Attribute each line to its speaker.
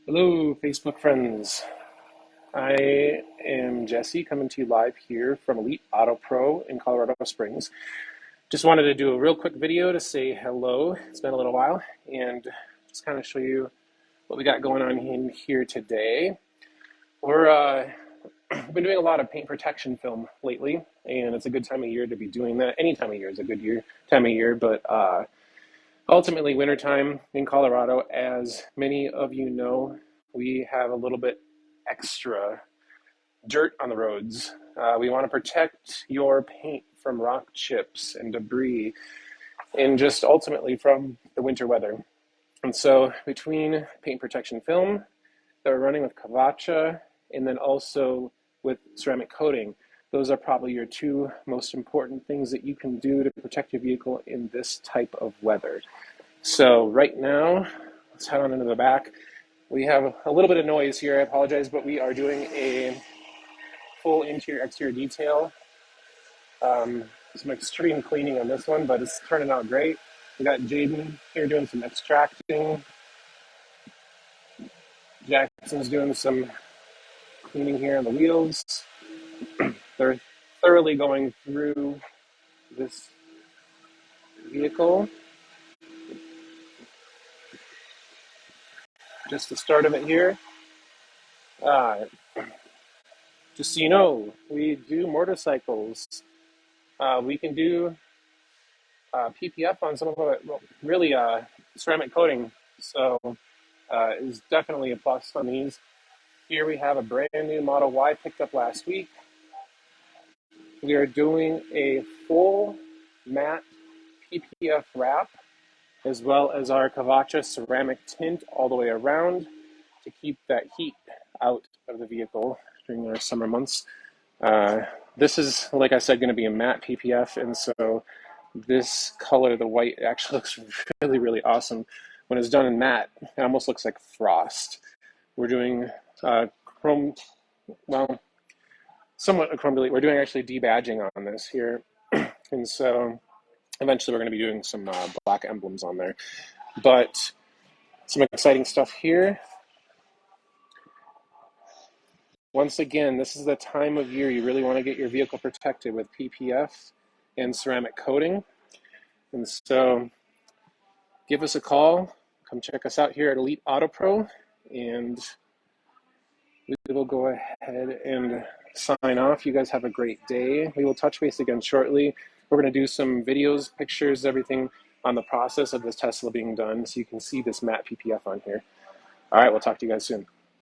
Speaker 1: Hello, Facebook friends. I am Jesse coming to you live here from Elite Auto Pro in Colorado Springs. Just wanted to do a real quick video to say hello. It's been a little while and just kind of show you what we got going on in here today. We've been doing a lot of paint protection film lately, and it's a good time of year to be doing that. Any time of year is a good time of year, but ultimately, wintertime in Colorado, as many of you know, we have a little bit extra dirt on the roads. We want to protect your paint from rock chips and debris and just ultimately from the winter weather. And so between paint protection film that we're running with Kavacha and then also with ceramic coating, those are probably your two most important things that you can do to protect your vehicle in this type of weather. So right now, let's head on into the back. We have a little bit of noise here, I apologize, but we are doing a full interior-exterior detail. Some extreme cleaning on this one, but it's turning out great. We got Jaden here doing some extracting. Jackson's doing some cleaning here on the wheels. They're thoroughly going through this vehicle. Just the start of it here. Just so you know, we do motorcycles. We can do PPF on some of it, really ceramic coating. So is definitely a plus on these. Here we have a brand new Model Y picked up last week. We are doing a full matte PPF wrap as well as our Kavacha ceramic tint all the way around to keep that heat out of the vehicle during our summer months. This is, like I said, going to be a matte PPF, and so this color, the white, actually looks really, really awesome. When it's done in matte, it almost looks like frost. We're doing chrome, well, somewhat a chrome delete. We're doing actually debadging on this here, and so eventually we're going to be doing some black emblems on there. But some exciting stuff here. Once again, this is the time of year you really want to get your vehicle protected with PPF and ceramic coating. And so give us a call. Come check us out here at Elite Auto Pro, and we will go ahead and sign off. You guys have a great day. We will touch base again shortly. We're going to do some videos, pictures, everything on the process of this Tesla being done so you can see this matte PPF on here. All right, we'll talk to you guys soon.